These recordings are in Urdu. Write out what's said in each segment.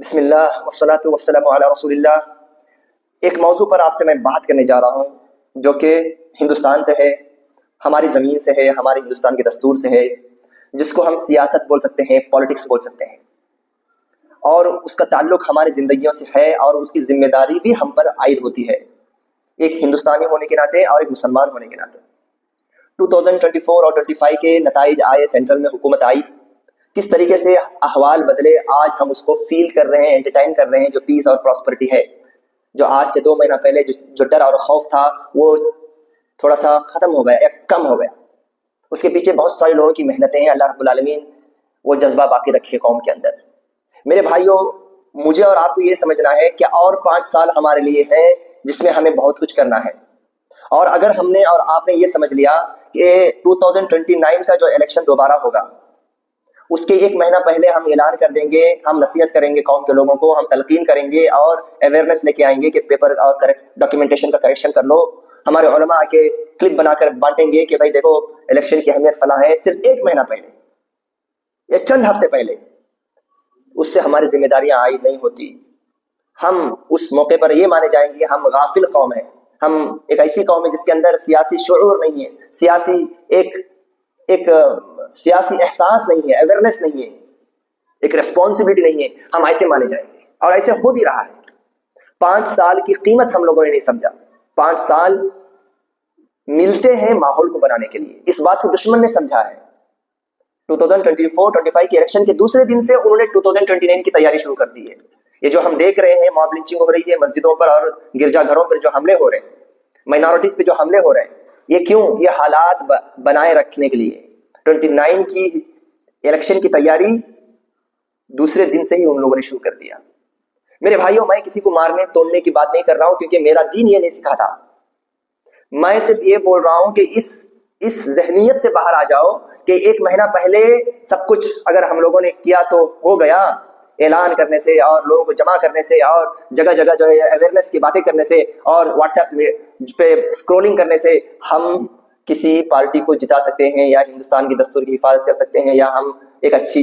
بسم اللہ والصلاۃ والسلام علی رسول اللہ۔ ایک موضوع پر آپ سے میں بات کرنے جا رہا ہوں جو کہ ہندوستان سے ہے، ہماری زمین سے ہے، ہمارے ہندوستان کے دستور سے ہے، جس کو ہم سیاست بول سکتے ہیں، پالیٹکس بول سکتے ہیں، اور اس کا تعلق ہماری زندگیوں سے ہے اور اس کی ذمہ داری بھی ہم پر عائد ہوتی ہے، ایک ہندوستانی ہونے کے ناطے اور ایک مسلمان ہونے کے ناطے۔ 2024 اور 25 کے نتائج آئے، سینٹرل میں حکومت آئی، کس طریقے سے احوال بدلے، آج ہم اس کو فیل کر رہے ہیں، انٹرٹین کر رہے ہیں۔ جو پیس اور پراسپرٹی ہے، جو آج سے 2 مہینہ پہلے جو ڈر اور خوف تھا، وہ تھوڑا سا ختم ہو گیا یا کم ہو گیا۔ اس کے پیچھے بہت سارے لوگوں کی محنتیں ہیں، اللہ رب العالمین وہ جذبہ باقی رکھے قوم کے اندر۔ میرے بھائیوں، مجھے اور آپ کو یہ سمجھنا ہے کہ اور 5 سال ہمارے لیے ہیں جس میں ہمیں بہت کچھ کرنا ہے، اور اگر ہم نے اور آپ نے یہ سمجھ لیا کہ 2029 کا جو الیکشن دوبارہ ہوگا، اس کے 1 مہینہ پہلے ہم اعلان کر دیں گے، ہم نصیحت کریں گے قوم کے لوگوں کو، ہم تلقین کریں گے اور اویئرنیس لے کے آئیں گے کہ پیپر اور ڈاکیومنٹیشن کا کریکشن کر لو۔ ہمارے علماء آ کے کلپ بنا کر بانٹیں گے کہ بھائی دیکھو الیکشن کی اہمیت فلاں ہے، صرف 1 مہینہ پہلے یا چند ہفتے پہلے۔ اس سے ہماری ذمہ داریاں عائد نہیں ہوتی۔ ہم اس موقع پر یہ مانے جائیں گے ہم غافل قوم ہیں، ہم ایک ایسی قوم ہے جس کے اندر سیاسی شعور نہیں ہے، سیاسی احساس نہیں ہے، اویئرنیس نہیں ہے، ایک ریسپانسبلٹی نہیں ہے۔ ہم ایسے مانے جائیں گے اور ایسے ہو بھی رہا ہے۔ 5 سال کی قیمت ہم لوگوں نے نہیں سمجھا۔ 5 سال ملتے ہیں ماحول کو بنانے کے لیے، اس بات کو دشمن نے سمجھا ہے۔ 2024-25 کے الیکشن کے دوسرے دن سے انہوں نے 2029 کی تیاری شروع کر دی ہے۔ یہ جو ہم دیکھ رہے ہیں، موب لنچنگ ہو رہی ہے مسجدوں پر اور گرجا گھروں پر، جو حملے ہو رہے ہیں، مائنارٹیز پہ جو حملے ہو رہے ہیں، یہ کیوں؟ یہ حالات بنائے رکھنے کے لیے۔ 29 کی الیکشن کی تیاری دوسرے دن سے ہی ان لوگوں نے شروع کر دیا۔ میرے بھائیوں، میں کسی کو مارنے توڑنے کی بات نہیں کر رہا ہوں، کیونکہ میرا دین یہ نہیں سکھاتا۔ میں صرف یہ بول رہا ہوں کہ اس ذہنیت سے باہر آ جاؤ کہ 1 مہینہ پہلے سب کچھ اگر ہم لوگوں نے کیا تو ہو گیا، اعلان کرنے سے اور لوگوں کو جمع کرنے سے اور جگہ جگہ جو ہے اویئرنیس کی باتیں کرنے سے اور واٹس ایپ پہ اسکرولنگ کرنے سے ہم کسی پارٹی کو جتا سکتے ہیں یا ہندوستان کی دستور کی حفاظت کر سکتے ہیں، یا ہم ایک اچھی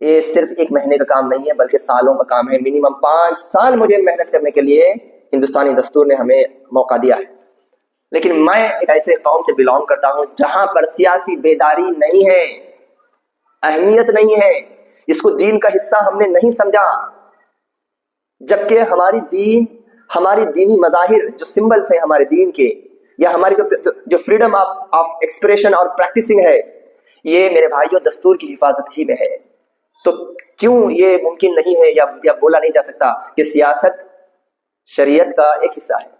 یہ صرف 1 مہینے کا کام نہیں ہے، بلکہ سالوں کا کام ہے۔ منیمم 5 سال مجھے محنت کرنے کے لیے ہندوستانی دستور نے ہمیں موقع دیا ہے۔ لیکن میں ایک ایسے قوم سے بلانگ کرتا ہوں جہاں پر سیاسی بیداری نہیں ہے، اہمیت نہیں ہے، اس کو دین کا حصہ ہم نے نہیں سمجھا، جبکہ ہماری دینی مظاہر جو سمبلس ہیں ہمارے دین کے، یا ہماری جو فریڈم آف ایکسپریشن اور پریکٹسنگ ہے، یہ میرے بھائیوں دستور کی حفاظت ہی میں ہے۔ تو کیوں یہ ممکن نہیں ہے یا بولا نہیں جا سکتا کہ سیاست شریعت کا ایک حصہ ہے؟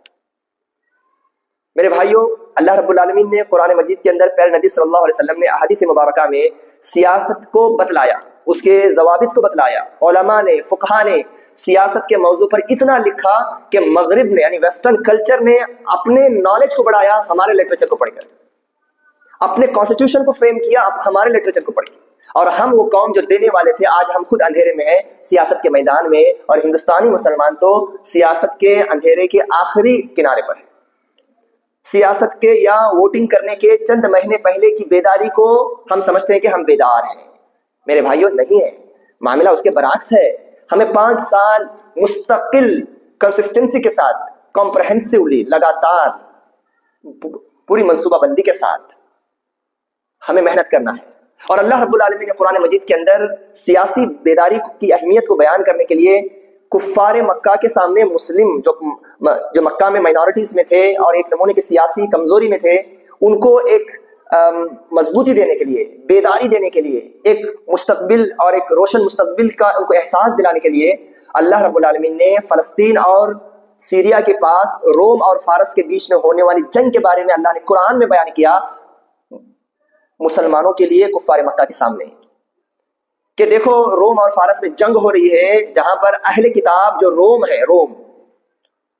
میرے بھائیوں، اللہ رب العالمین نے قرآن مجید کے اندر پیارے نبی صلی اللہ علیہ وسلم نے احادیث مبارکہ میں سیاست کو بتلایا، اس کے ضوابط کو بتلایا۔ علماء نے، فقہا نے سیاست کے موضوع پر اتنا لکھا کہ مغرب نے یعنی ویسٹرن کلچر نے اپنے نالج کو بڑھایا ہمارے لٹریچر کو پڑھ کر، اپنے کانسٹیٹیوشن کو فریم کیا ہمارے لٹریچر کو پڑھ کے، اور ہم وہ قوم جو دینے والے تھے آج ہم خود اندھیرے میں ہیں سیاست کے میدان میں، اور ہندوستانی مسلمان تو سیاست کے اندھیرے کے آخری کنارے پر ہے۔ سیاست کے یا ووٹنگ کرنے کے چند مہینے پہلے کی بیداری کو ہم سمجھتے ہیں کہ ہم بیدار ہیں۔ میرے بھائیوں، نہیں ہے، معاملہ اس کے برعکس ہے۔ ہمیں 5 سال مستقل کنسسٹنسی کے ساتھ، کمپریہنسولی، لگاتار پوری منصوبہ بندی کے ساتھ ہمیں محنت کرنا ہے۔ اور اللہ رب العالمین نے قرآن مجید کے اندر سیاسی بیداری کی اہمیت کو بیان کرنے کے لیے کفار مکہ کے سامنے مسلم جو مکہ میں مائنارٹیز میں تھے اور ایک نمونے کی سیاسی کمزوری میں تھے، ان کو ایک مضبوطی دینے کے لیے، بیداری دینے کے لیے، ایک مستقبل اور ایک روشن مستقبل کا ان کو احساس دلانے کے لیے اللہ رب العالمین نے فلسطین اور سیریا کے پاس روم اور فارس کے بیچ میں ہونے والی جنگ کے بارے میں اللہ نے قرآن میں بیان کیا مسلمانوں کے لیے کفار مکہ کے سامنے، کہ دیکھو روم اور فارس میں جنگ ہو رہی ہے، جہاں پر اہل کتاب جو روم ہے،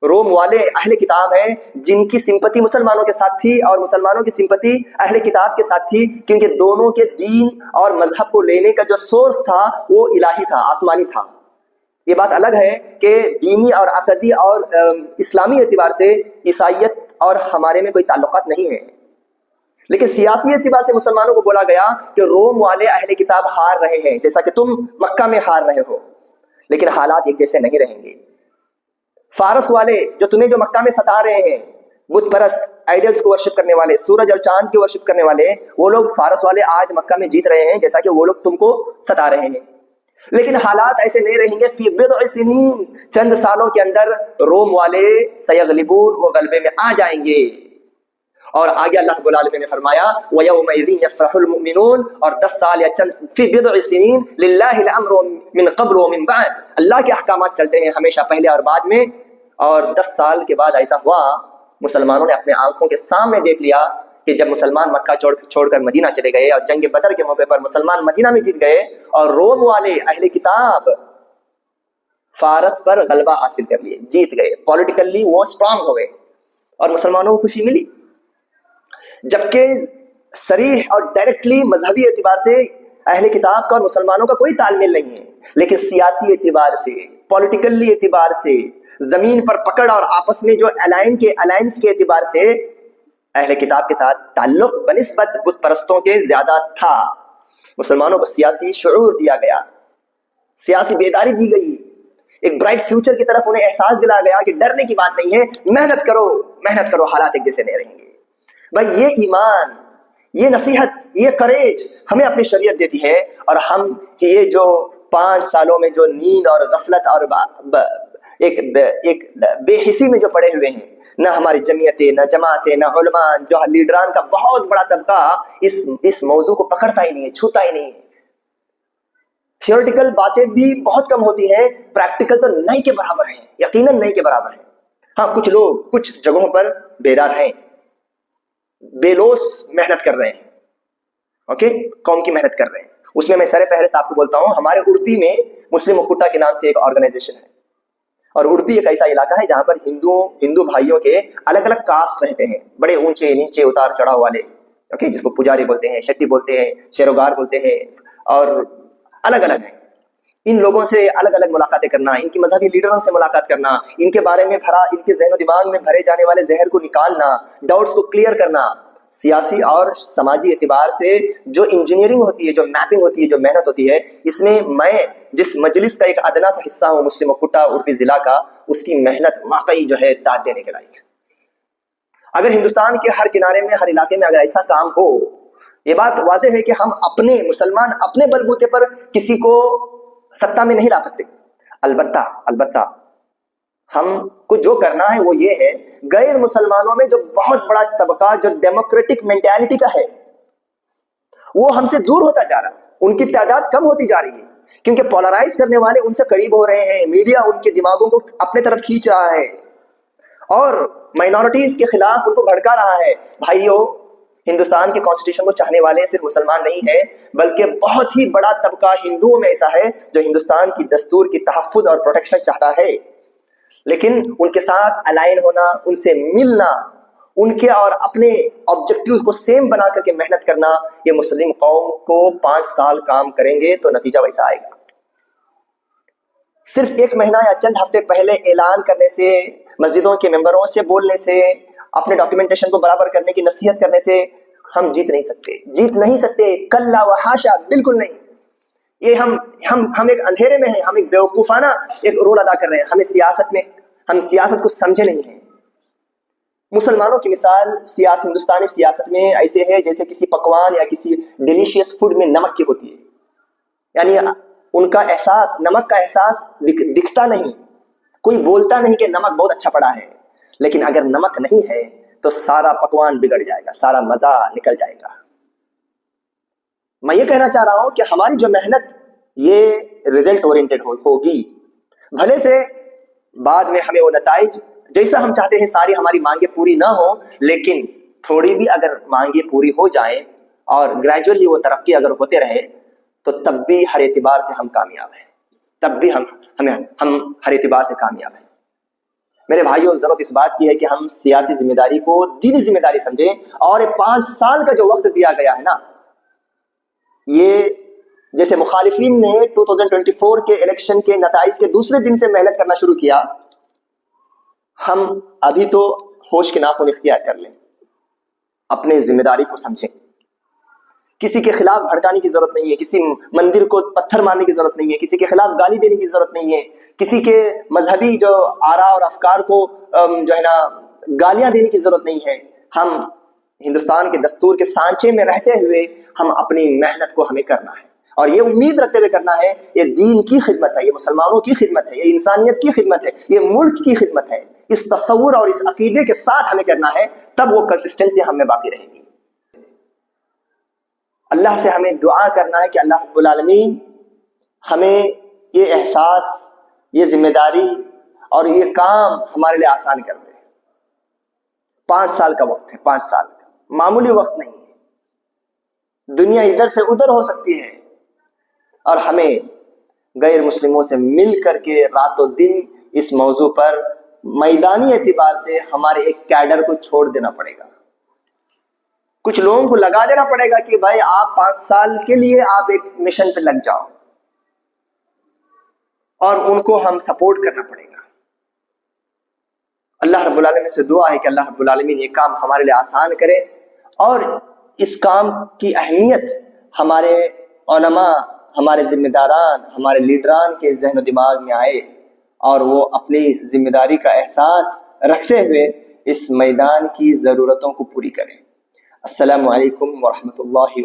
روم والے اہل کتاب ہیں جن کی سمپتی مسلمانوں کے ساتھ تھی اور مسلمانوں کی سمپتی اہل کتاب کے ساتھ تھی، کیونکہ دونوں کے دین اور مذہب کو لینے کا جو سورس تھا وہ الہی تھا، آسمانی تھا۔ یہ بات الگ ہے کہ دینی اور عقدی اور اسلامی اعتبار سے عیسائیت اور ہمارے میں کوئی تعلقات نہیں ہے، لیکن سیاسی اعتبار سے مسلمانوں کو بولا گیا کہ روم والے اہل کتاب ہار رہے ہیں جیسا کہ تم مکہ میں ہار رہے ہو، لیکن حالات ایک جیسے نہیں رہیں گے۔ فارس والے جو تمہیں جو مکہ میں ستا رہے ہیں، بت پرست، آئیڈلز کو ورشپ کرنے والے، سورج اور چاند کی ورشپ کرنے والے، وہ لوگ فارس والے آج مکہ میں جیت رہے ہیں جیسا کہ وہ لوگ تم کو ستا رہے ہیں، لیکن حالات ایسے نہیں رہیں گے۔ فی بضع سنین، چند سالوں کے اندر روم والے سیغلبون، وہ غلبے میں آ جائیں گے۔ اور آگے اللہ رب العالمین نے فرمایا وَيَوْمَئِذٍ يَفْرَحُ الْمُؤْمِنُونَ، اور 10 سال یا چند فی بضع سنین للہ الامر من قبل ومن بعد، اللہ کے احکامات چلتے ہیں ہمیشہ پہلے اور بعد میں۔ اور 10 سال کے بعد ایسا ہوا، مسلمانوں نے اپنے آنکھوں کے سامنے دیکھ لیا کہ جب مسلمان مکہ چھوڑ کر مدینہ چلے گئے اور جنگ بدر کے موقع پر مسلمان مدینہ میں جیت گئے، اور روم والے اہل کتاب فارس پر غلبہ حاصل کر لیے، جیت گئے، پولیٹیکلی وہ اسٹرانگ ہو گئے اور مسلمانوں کو خوشی ملی۔ جبکہ صریح اور ڈائریکٹلی مذہبی اعتبار سے اہل کتاب کا اور مسلمانوں کا کوئی تال میل نہیں ہے، لیکن سیاسی اعتبار سے، پولیٹیکلی اعتبار سے، زمین پر پکڑ اور آپس میں جو الائنس کے اعتبار سے اہل کتاب کے ساتھ تعلق بنسبت بت پرستوں کے زیادہ تھا۔ مسلمانوں کو سیاسی شعور دیا گیا، سیاسی بیداری دی گئی، ایک برائٹ فیوچر کی طرف انہیں احساس دلایا گیا کہ ڈرنے کی بات نہیں ہے، محنت کرو، حالات ایک جیسے نہیں رہیں گے۔ بھائی یہ ایمان، یہ نصیحت، یہ کریج ہمیں اپنی شریعت دیتی ہے، اور ہم یہ جو 5 سالوں میں جو نیند اور غفلت اور ایک بے حسی میں جو پڑے ہوئے ہیں، نہ ہماری جمعیتیں، نہ جماعتیں، نہ علماء، جو لیڈران کا بہت بڑا طبقہ اس موضوع کو پکڑتا ہی نہیں ہے، چھوتا ہی نہیں ہے۔ تھیورٹیکل باتیں بھی بہت کم ہوتی ہیں، پریکٹیکل تو نہیں کے برابر ہیں، یقیناً نہیں کے برابر ہیں۔ ہاں کچھ لوگ کچھ جگہوں پر بیدار ہیں، بے لوث محنت کر رہے ہیں، اوکے، قوم کی محنت کر رہے ہیں۔ اس میں سر فہرست آپ کو بولتا ہوں، ہمارے اڑپی میں مسلم مکٹا کے نام سے ایک آرگنائزیشن ہے، اور اڑپی ایک ایسا علاقہ ہے جہاں پر ہندو بھائیوں کے الگ الگ کاسٹ رہتے ہیں، بڑے اونچے نیچے اتار چڑھاؤ والے، اوکے، جس کو پجاری بولتے ہیں، شیٹی بولتے ہیں، شیروگار بولتے ہیں، اور الگ الگ ہیں۔ ان لوگوں سے الگ الگ ملاقاتیں کرنا، ان کی مذہبی لیڈروں سے ملاقات کرنا، ان کے بارے میں ان کے ذہن و دماغ میں بھرے جانے والے زہر کو نکالنا، ڈاؤٹس کو کلیئر کرنا، سیاسی اور سماجی اعتبار سے جو انجینئرنگ ہوتی ہے، جو میپنگ ہوتی ہے، جو محنت ہوتی ہے، اس میں میں جس مجلس کا ایک ادنا سا حصہ ہوں، مسلم مکٹا اڑپی ضلع کا، اس کی محنت واقعی جو ہے داد دینے کے لائق ہے۔ اگر ہندوستان کے ہر کنارے میں، ہر علاقے میں اگر ایسا کام ہو، یہ بات واضح ہے کہ ہم اپنے مسلمان اپنے بلبوتے پر کسی کو سطح میں نہیں لا سکتے۔ البتہ ہم کو جو کرنا ہے وہ یہ ہے، غیر مسلمانوں میں جو بہت بڑا طبقہ جو ڈیموکریٹک مینٹالٹی کا ہے، وہ ہم سے دور ہوتا جا رہا ہے، ان کی تعداد کم ہوتی جا رہی ہے، کیونکہ پولرائز کرنے والے ان سے قریب ہو رہے ہیں، میڈیا ان کے دماغوں کو اپنے طرف کھینچ رہا ہے، اور مائنورٹیز کے خلاف ان کو بھڑکا رہا ہے۔ بھائیو، ہندوستان کے کانسٹیٹیوشن کو چاہنے والے صرف مسلمان نہیں ہیں، بلکہ بہت ہی بڑا طبقہ ہندوؤں میں ایسا ہے جو ہندوستان کی دستور کی تحفظ اور پروٹیکشن چاہتا ہے، لیکن ان کے ساتھ الائن ہونا، ان سے ملنا، ان کے اور اپنے آبجیکٹیوز کو سیم بنا کر کے محنت کرنا، یہ مسلم قوم کو 5 سال کام کریں گے تو نتیجہ ویسا آئے گا۔ صرف 1 مہینہ یا چند ہفتے پہلے اعلان کرنے سے، مسجدوں کے ممبروں سے بولنے سے، اپنے ڈاکیومنٹیشن کو برابر کرنے کی نصیحت کرنے سے ہم جیت نہیں سکتے، کلا و حاشا، بالکل نہیں۔ یہ ہم ایک اندھیرے میں ہیں، ہم ایک بیوقوفانہ ایک رول ادا کر رہے ہیں، ہم سیاست کو سمجھے نہیں ہیں۔ مسلمانوں کی مثال ہندوستانی سیاست میں ایسے ہے جیسے کسی پکوان یا کسی ڈیلیشیس فوڈ میں نمک کی ہوتی ہے، یعنی ان کا احساس، نمک کا احساس دکھتا نہیں، کوئی بولتا نہیں کہ نمک بہت اچھا پڑا ہے، لیکن اگر نمک نہیں ہے تو سارا پکوان بگڑ جائے گا، سارا مزہ نکل جائے گا۔ میں یہ کہنا چاہ رہا ہوں کہ ہماری جو محنت یہ ریزلٹ اورینٹڈ ہوگی، بھلے سے بعد میں ہمیں وہ نتائج جیسا ہم چاہتے ہیں ساری ہماری مانگیں پوری نہ ہوں، لیکن تھوڑی بھی اگر مانگیں پوری ہو جائیں اور گریجولی وہ ترقی اگر ہوتے رہے تو تب بھی ہر اعتبار سے ہم کامیاب ہیں، تب بھی ہم ہر اعتبار سے کامیاب ہیں۔ میرے بھائیوں، ضرورت اس بات کی ہے کہ ہم سیاسی ذمہ داری کو دینی ذمہ داری سمجھیں، اور 5 سال کا جو وقت دیا گیا ہے نا، یہ جیسے مخالفین نے 2024 کے الیکشن کے نتائج کے دوسرے دن سے محنت کرنا شروع کیا، ہم ابھی تو ہوش کے ناخن اختیار کر لیں، اپنے ذمہ داری کو سمجھیں. کسی کے خلاف بھڑکانے کی ضرورت نہیں ہے, کسی مندر کو پتھر مارنے کی ضرورت نہیں ہے, کسی کے خلاف گالی دینے کی ضرورت نہیں ہے, کسی کے مذہبی جو آراء اور افکار کو جو ہے نا گالیاں دینے کی ضرورت نہیں ہے. ہم ہندوستان کے دستور کے سانچے میں رہتے ہوئے ہم اپنی محنت کو ہمیں کرنا ہے, اور یہ امید رکھتے ہوئے کرنا ہے. یہ دین کی خدمت ہے, یہ مسلمانوں کی خدمت ہے, یہ انسانیت کی خدمت ہے, یہ ملک کی خدمت ہے. اس تصور اور اس عقیدے کے ساتھ ہمیں کرنا ہے, تب وہ کنسسٹنسی ہم میں باقی رہے گی. اللہ سے ہمیں دعا کرنا ہے کہ اللہ رب العالمین ہمیں یہ احساس, یہ ذمہ داری اور یہ کام ہمارے لیے آسان کر دے. 5 سال کا وقت ہے, 5 سال کا معمولی وقت نہیں ہے. دنیا ادھر سے ادھر ہو سکتی ہے, اور ہمیں غیر مسلموں سے مل کر کے رات و دن اس موضوع پر میدانی اعتبار سے ہمارے ایک کیڈر کو چھوڑ دینا پڑے گا. کچھ لوگوں کو لگا دینا پڑے گا کہ بھائی آپ 5 سال کے لیے آپ ایک مشن پہ لگ جاؤ, اور ان کو ہم سپورٹ کرنا پڑے گا. اللہ رب العالمین سے دعا ہے کہ اللہ رب العالمین یہ کام ہمارے لیے آسان کرے, اور اس کام کی اہمیت ہمارے علماء, ہمارے ذمہ داران, ہمارے لیڈران کے ذہن و دماغ میں آئے, اور وہ اپنی ذمہ داری کا احساس رکھتے ہوئے اس میدان کی ضرورتوں کو پوری کریں. السلام علیکم ورحمۃ اللہ وبرکاتہ.